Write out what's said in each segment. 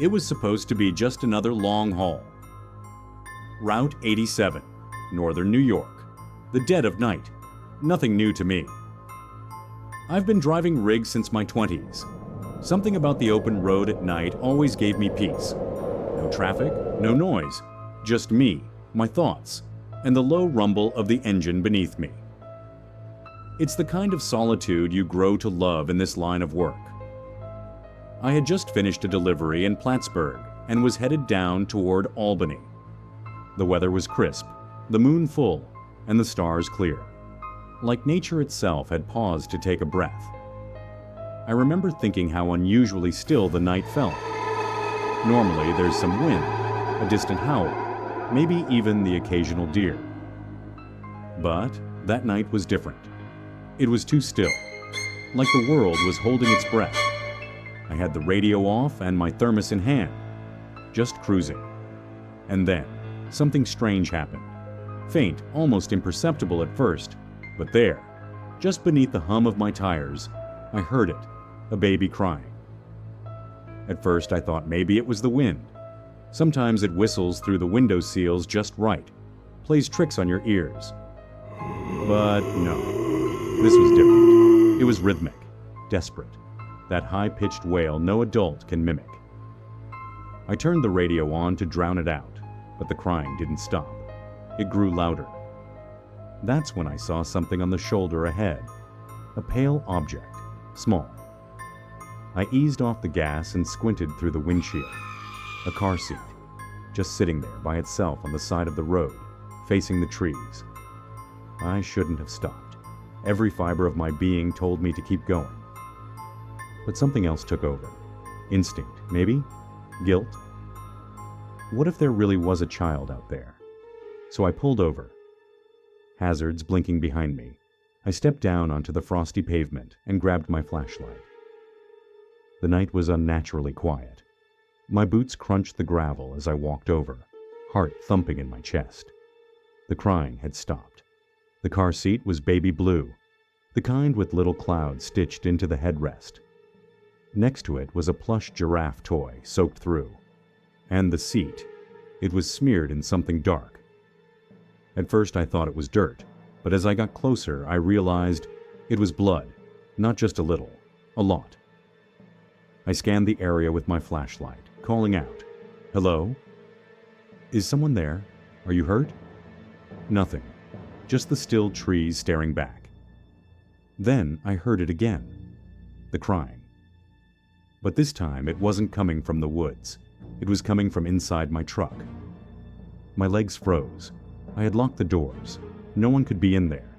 it was supposed to be just another long haul. Route 87, Northern New York. The dead of night. Nothing new to me. I've been driving rigs since my 20s. Something about the open road at night always gave me peace. No traffic, no noise, just me, my thoughts, and the low rumble of the engine beneath me. It's the kind of solitude you grow to love in this line of work. I had just finished a delivery in Plattsburgh and was headed down toward Albany. The weather was crisp, the moon full, and the stars clear. Like nature itself had paused to take a breath. I remember thinking how unusually still the night felt. Normally there's some wind, a distant howl, maybe even the occasional deer. But that night was different. It was too still, like the world was holding its breath. I had the radio off and my thermos in hand, just cruising. And then, something strange happened. Faint, almost imperceptible at first, but there, just beneath the hum of my tires, I heard it, a baby crying. At first I thought maybe it was the wind. Sometimes it whistles through the window seals just right, plays tricks on your ears. But no, this was different. It was rhythmic, desperate, that high-pitched wail no adult can mimic. I turned the radio on to drown it out, but the crying didn't stop. It grew louder. That's when I saw something on the shoulder ahead, a pale object, small. I eased off the gas and squinted through the windshield. A car seat, just sitting there by itself on the side of the road, facing the trees. I shouldn't have stopped. Every fiber of my being told me to keep going. But something else took over. Instinct, maybe? Guilt? What if there really was a child out there? So I pulled over. Hazards blinking behind me. I stepped down onto the frosty pavement and grabbed my flashlight. The night was unnaturally quiet. My boots crunched the gravel as I walked over, heart thumping in my chest. The crying had stopped. The car seat was baby blue, the kind with little clouds stitched into the headrest. Next to it was a plush giraffe toy soaked through. And the seat, it was smeared in something dark. At first I thought it was dirt, but as I got closer I realized it was blood, not just a little, a lot. I scanned the area with my flashlight, calling out, "Hello? Is someone there? Are you hurt?" Nothing, just the still trees staring back. Then I heard it again, the crying. But this time it wasn't coming from the woods. It was coming from inside my truck. My legs froze. I had locked the doors. No one could be in there.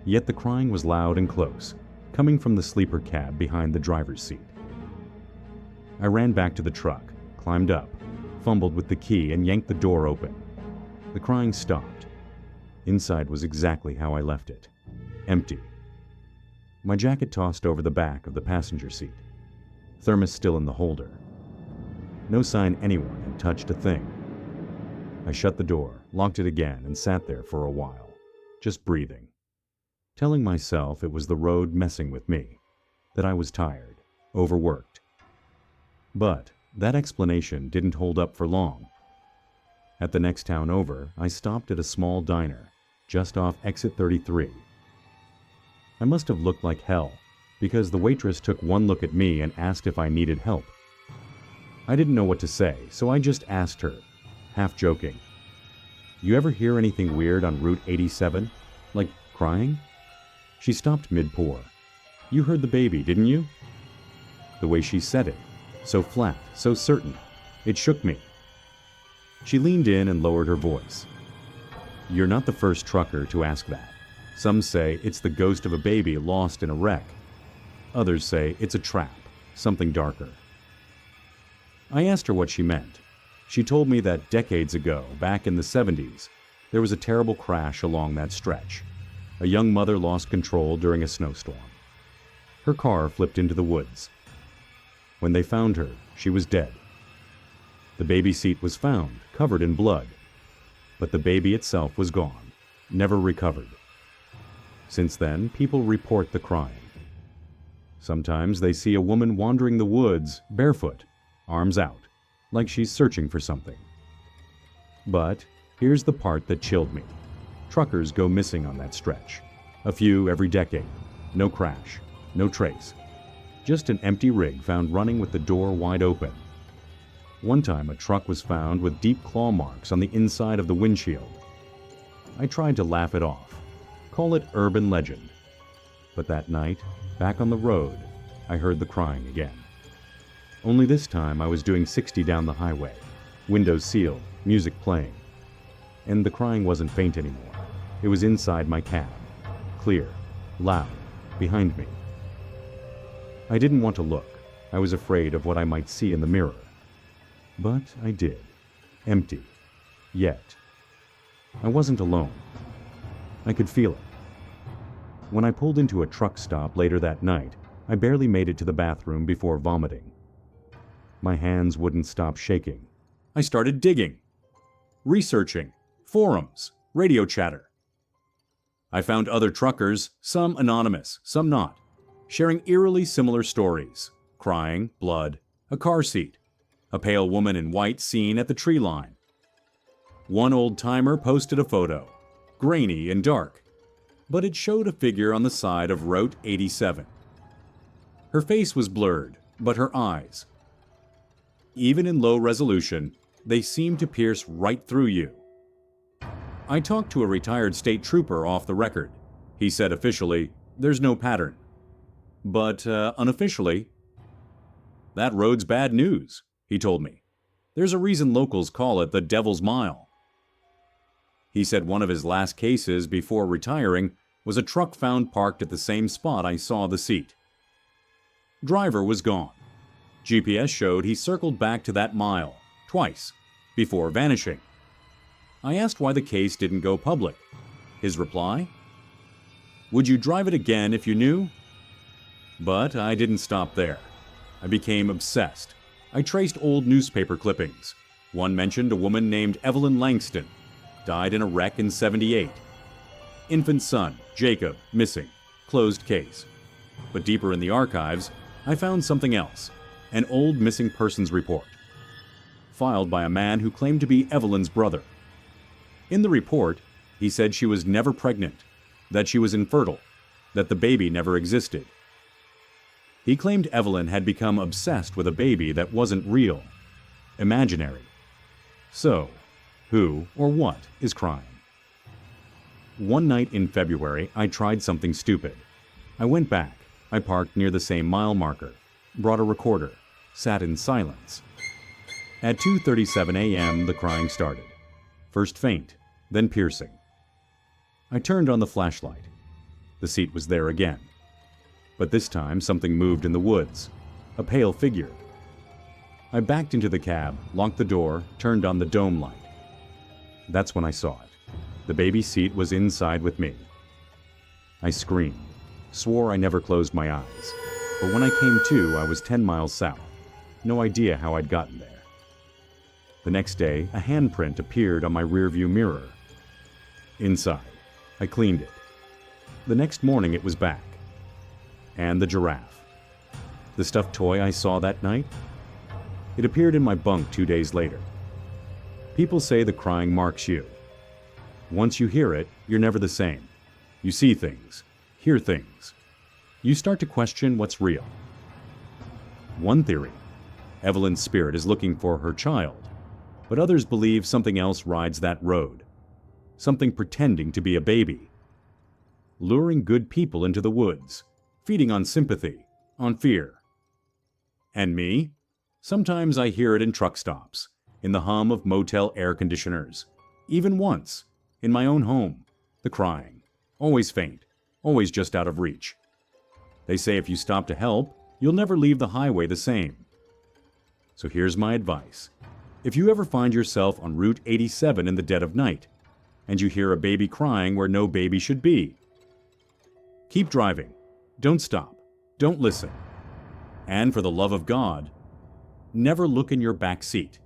Yet the crying was loud and close, coming from the sleeper cab behind the driver's seat. I ran back to the truck, climbed up, fumbled with the key and yanked the door open. The crying stopped. Inside was exactly how I left it. Empty. My jacket tossed over the back of the passenger seat. Thermos still in the holder. No sign anyone had touched a thing. I shut the door, locked it again, and sat there for a while, just breathing, telling myself it was the road messing with me, that I was tired, overworked. But that explanation didn't hold up for long. At the next town over, I stopped at a small diner, just off exit 33. I must have looked like hell, because the waitress took one look at me and asked if I needed help. I didn't know what to say, so I just asked her, half joking, "You ever hear anything weird on Route 87? Like crying?" She stopped mid-pour. "You heard the baby, didn't you?" The way she said it, so flat, so certain, it shook me. She leaned in and lowered her voice. "You're not the first trucker to ask that. Some say it's the ghost of a baby lost in a wreck. Others say it's a trap, something darker." I asked her what she meant. She told me that decades ago, back in the 70s, there was a terrible crash along that stretch. A young mother lost control during a snowstorm. Her car flipped into the woods. When they found her, she was dead. The baby seat was found, covered in blood. But the baby itself was gone, never recovered. Since then, people report the crying. Sometimes they see a woman wandering the woods, barefoot, arms out, like she's searching for something. But here's the part that chilled me. Truckers go missing on that stretch. A few every decade. No crash. No trace. Just an empty rig found running with the door wide open. One time a truck was found with deep claw marks on the inside of the windshield. I tried to laugh it off. Call it urban legend. But that night, back on the road, I heard the crying again. Only this time I was doing 60 down the highway. Windows sealed, music playing. And the crying wasn't faint anymore. It was inside my cab. Clear, loud, behind me. I didn't want to look. I was afraid of what I might see in the mirror. But I did. Empty. Yet. I wasn't alone. I could feel it. When I pulled into a truck stop later that night, I barely made it to the bathroom before vomiting. My hands wouldn't stop shaking. I started digging, researching, forums, radio chatter. I found other truckers, some anonymous, some not, sharing eerily similar stories. Crying, blood, a car seat, a pale woman in white seen at the tree line. One old-timer posted a photo, grainy and dark, but it showed a figure on the side of Route 87. Her face was blurred, but her eyes, even in low resolution, they seemed to pierce right through you. I talked to a retired state trooper off the record. He said officially, there's no pattern. But unofficially, that road's bad news, he told me. There's a reason locals call it the Devil's Mile. He said one of his last cases before retiring was a truck found parked at the same spot I saw the seat. Driver was gone. GPS showed he circled back to that mile, twice, before vanishing. I asked why the case didn't go public. His reply? Would you drive it again if you knew? But I didn't stop there. I became obsessed. I traced old newspaper clippings. One mentioned a woman named Evelyn Langston, died in a wreck in '78. Infant son, Jacob, missing, closed case. But deeper in the archives, I found something else, an old missing persons report, filed by a man who claimed to be Evelyn's brother. In the report, he said she was never pregnant, that she was infertile, that the baby never existed. He claimed Evelyn had become obsessed with a baby that wasn't real, imaginary. So, who or what is crying? One night in February, I tried something stupid. I went back. I parked near the same mile marker, brought a recorder, sat in silence. At 2:37 a.m., the crying started. First faint, then piercing. I turned on the flashlight. The seat was there again. But this time, something moved in the woods. A pale figure. I backed into the cab, locked the door, turned on the dome light. That's when I saw it. The baby seat was inside with me. I screamed, swore I never closed my eyes. But when I came to, I was 10 miles south. No idea how I'd gotten there. The next day, a handprint appeared on my rearview mirror. Inside, I cleaned it. The next morning, it was back. And the giraffe. The stuffed toy I saw that night? It appeared in my bunk 2 days later. People say the crying marks you. Once you hear it, you're never the same. You see things, hear things. You start to question what's real. One theory, Evelyn's spirit is looking for her child, but others believe something else rides that road. Something pretending to be a baby. Luring good people into the woods, feeding on sympathy, on fear. And me? Sometimes I hear it in truck stops, in the hum of motel air conditioners. Even once, in my own home, the crying. Always faint, always just out of reach. They say if you stop to help, you'll never leave the highway the same. So here's my advice. If you ever find yourself on Route 87 in the dead of night, and you hear a baby crying where no baby should be, keep driving. Don't stop. Don't listen. And for the love of God, never look in your back seat.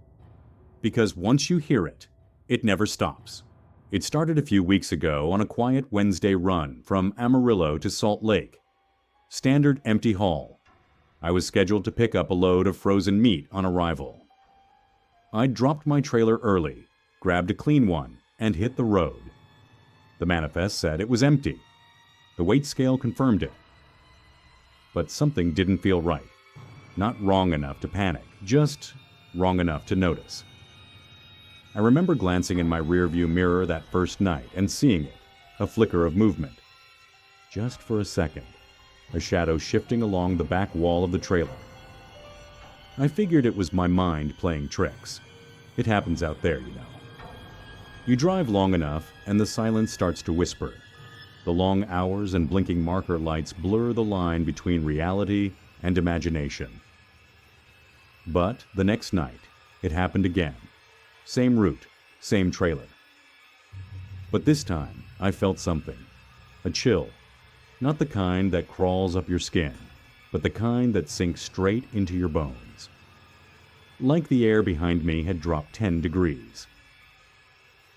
Because once you hear it, it never stops. It started a few weeks ago on a quiet Wednesday run from Amarillo to Salt Lake. Standard empty haul. I was scheduled to pick up a load of frozen meat on arrival. I dropped my trailer early, grabbed a clean one, and hit the road. The manifest said it was empty. The weight scale confirmed it. But something didn't feel right. Not wrong enough to panic, just wrong enough to notice. I remember glancing in my rearview mirror that first night and seeing it, a flicker of movement. Just for a second, a shadow shifting along the back wall of the trailer. I figured it was my mind playing tricks. It happens out there, you know. You drive long enough, and the silence starts to whisper. The long hours and blinking marker lights blur the line between reality and imagination. But the next night, it happened again. Same route, same trailer. But this time, I felt something. A chill. Not the kind that crawls up your skin, but the kind that sinks straight into your bones. Like the air behind me had dropped 10 degrees.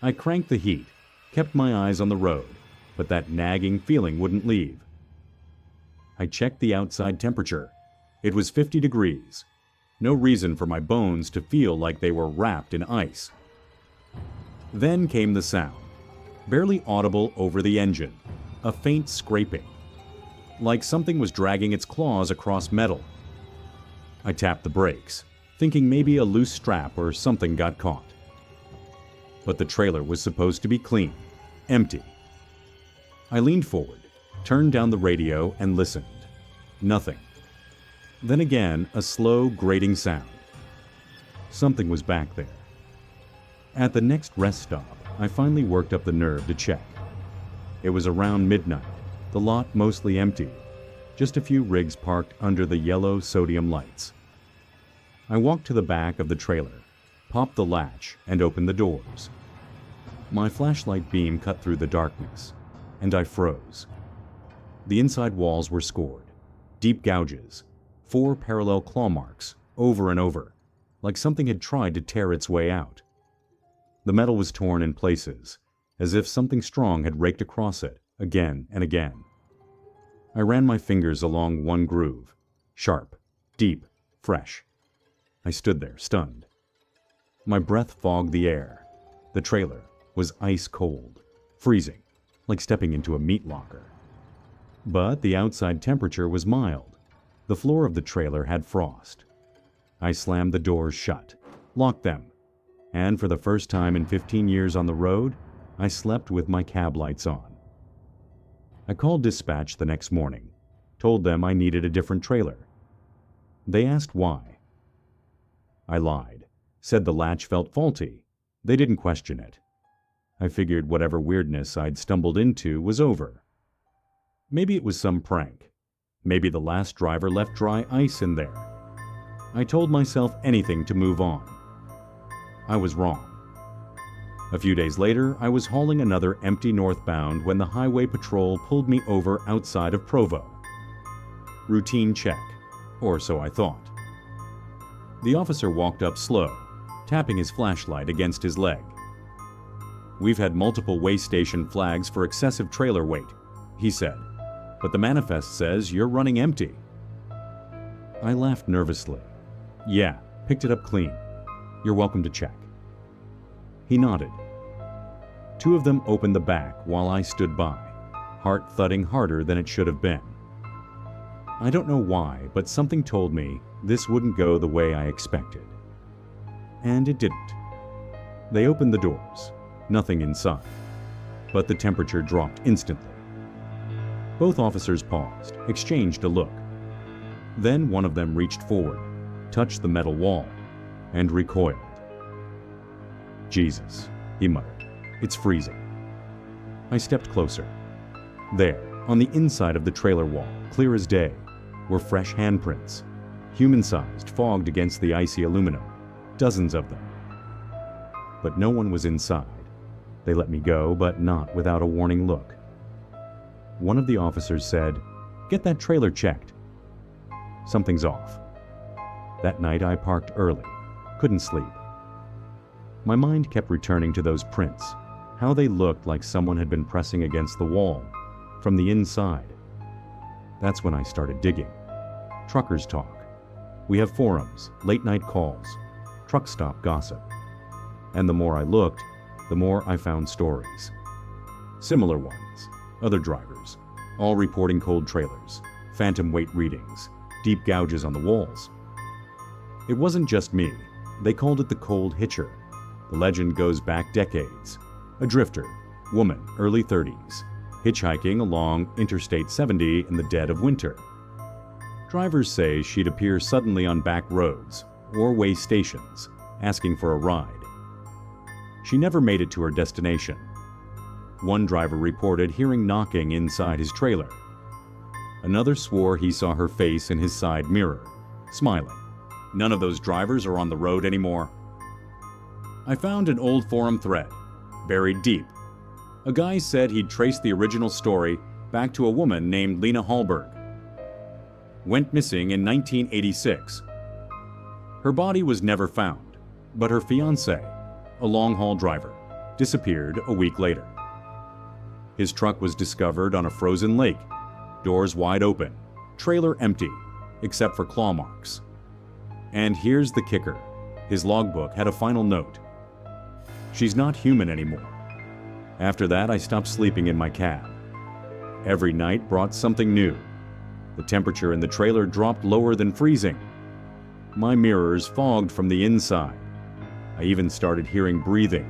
I cranked the heat, kept my eyes on the road, but that nagging feeling wouldn't leave. I checked the outside temperature. It was 50 degrees. No reason for my bones to feel like they were wrapped in ice. Then came the sound, barely audible over the engine, a faint scraping, like something was dragging its claws across metal. I tapped the brakes, thinking maybe a loose strap or something got caught. But the trailer was supposed to be clean, empty. I leaned forward, turned down the radio, and listened. Nothing. Then again, a slow, grating sound. Something was back there. At the next rest stop, I finally worked up the nerve to check. It was around midnight, the lot mostly empty, just a few rigs parked under the yellow sodium lights. I walked to the back of the trailer, popped the latch, and opened the doors. My flashlight beam cut through the darkness, and I froze. The inside walls were scored, deep gouges, 4 parallel claw marks, over and over, like something had tried to tear its way out. The metal was torn in places, as if something strong had raked across it, again and again. I ran my fingers along one groove, sharp, deep, fresh. I stood there, stunned. My breath fogged the air. The trailer was ice cold, freezing, like stepping into a meat locker. But the outside temperature was mild. The floor of the trailer had frost. I slammed the doors shut, locked them, and for the first time in 15 years on the road, I slept with my cab lights on. I called dispatch the next morning, told them I needed a different trailer. They asked why. I lied, said the latch felt faulty. They didn't question it. I figured whatever weirdness I'd stumbled into was over. Maybe it was some prank. Maybe the last driver left dry ice in there. I told myself anything to move on. I was wrong. A few days later, I was hauling another empty northbound when the highway patrol pulled me over outside of Provo. Routine check, or so I thought. The officer walked up slow, tapping his flashlight against his leg. "We've had multiple way station flags for excessive trailer weight," he said, "but the manifest says you're running empty." I laughed nervously. "Yeah, picked it up clean. You're welcome to check." He nodded. 2 of them opened the back while I stood by, heart thudding harder than it should have been. I don't know why, but something told me this wouldn't go the way I expected. And it didn't. They opened the doors. Nothing inside. But the temperature dropped instantly. Both officers paused, exchanged a look. Then one of them reached forward, touched the metal wall, and recoiled. "Jesus," he muttered. "It's freezing." I stepped closer. There, on the inside of the trailer wall, clear as day, were fresh handprints, human-sized, fogged against the icy aluminum, dozens of them. But no one was inside. They let me go, but not without a warning look. One of the officers said, "Get that trailer checked." Something's off. That night I parked early, couldn't sleep. My mind kept returning to those prints, how they looked like someone had been pressing against the wall, from the inside. That's when I started digging. Truckers talk. We have forums, late-night calls. truck stop gossip. And the more I looked, the more I found stories. Similar ones, other drivers, all reporting cold trailers, phantom weight readings, deep gouges on the walls. It wasn't just me. They called it the cold hitcher. The legend goes back decades. A drifter, woman, early 30s, hitchhiking along Interstate 70 in the dead of winter. Drivers say she'd appear suddenly on back roads or way stations, asking for a ride. She never made it to her destination. One driver reported hearing knocking inside his trailer. Another swore he saw her face in his side mirror, smiling. None of those drivers are on the road anymore. I found an old forum thread, buried deep. A guy said he'd traced the original story back to a woman named Lena Hallberg. Went missing in 1986. Her body was never found, but her fiancé, a long-haul driver, disappeared a week later. His truck was discovered on a frozen lake, doors wide open, trailer empty, except for claw marks. And here's the kicker. His logbook had a final note. She's not human anymore. After that, I stopped sleeping in my cab. Every night brought something new. The temperature in the trailer dropped lower than freezing. My mirrors fogged from the inside. I even started hearing breathing,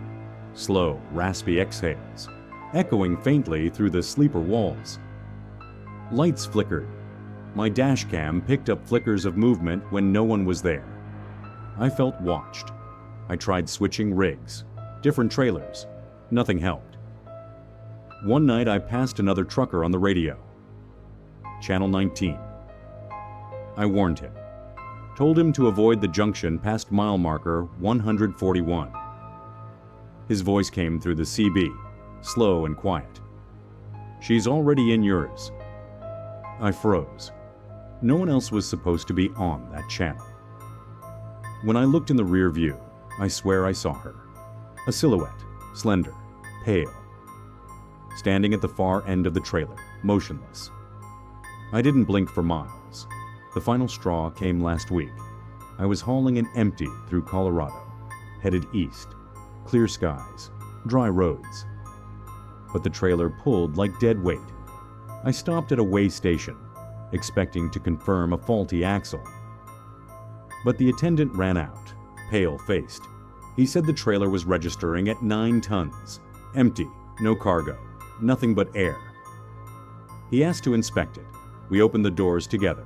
slow, raspy exhales, echoing faintly through the sleeper walls. Lights flickered. My dash cam picked up flickers of movement when no one was there. I felt watched. I tried switching rigs, different trailers. Nothing helped. One night I passed another trucker on the radio. Channel 19. I warned him. Told him to avoid the junction past mile marker 141. His voice came through the CB, slow and quiet. She's already in yours. I froze. No one else was supposed to be on that channel. When I looked in the rear view, I swear I saw her. A silhouette, slender, pale, standing at the far end of the trailer, motionless. I didn't blink for miles. The final straw came last week. I was hauling an empty through Colorado, headed east, clear skies, dry roads. But the trailer pulled like dead weight. I stopped at a way station, expecting to confirm a faulty axle. But the attendant ran out, pale-faced. He said the trailer was registering at 9 tons, empty, no cargo, nothing but air. He asked to inspect it. We opened the doors together.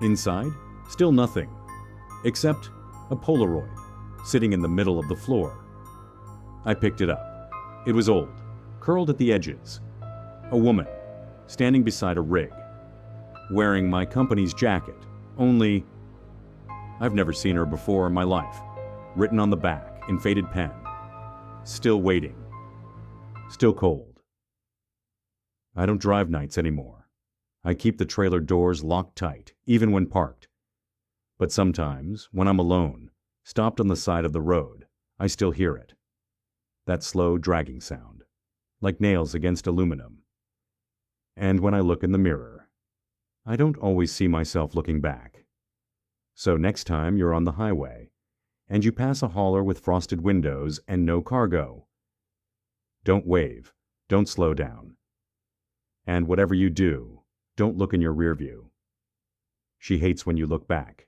Inside, still nothing, except a Polaroid sitting in the middle of the floor. I picked it up. It was old, curled at the edges. A woman, standing beside a rig, wearing my company's jacket, only I've never seen her before in my life. Written on the back in faded pen. Still waiting. Still cold. I don't drive nights anymore. I keep the trailer doors locked tight, even when parked. But sometimes, when I'm alone, stopped on the side of the road, I still hear it. That slow dragging sound, like nails against aluminum. And when I look in the mirror, I don't always see myself looking back. So next time you're on the highway, and you pass a hauler with frosted windows and no cargo, don't wave, don't slow down. And whatever you do, don't look in your rear view. She hates when you look back.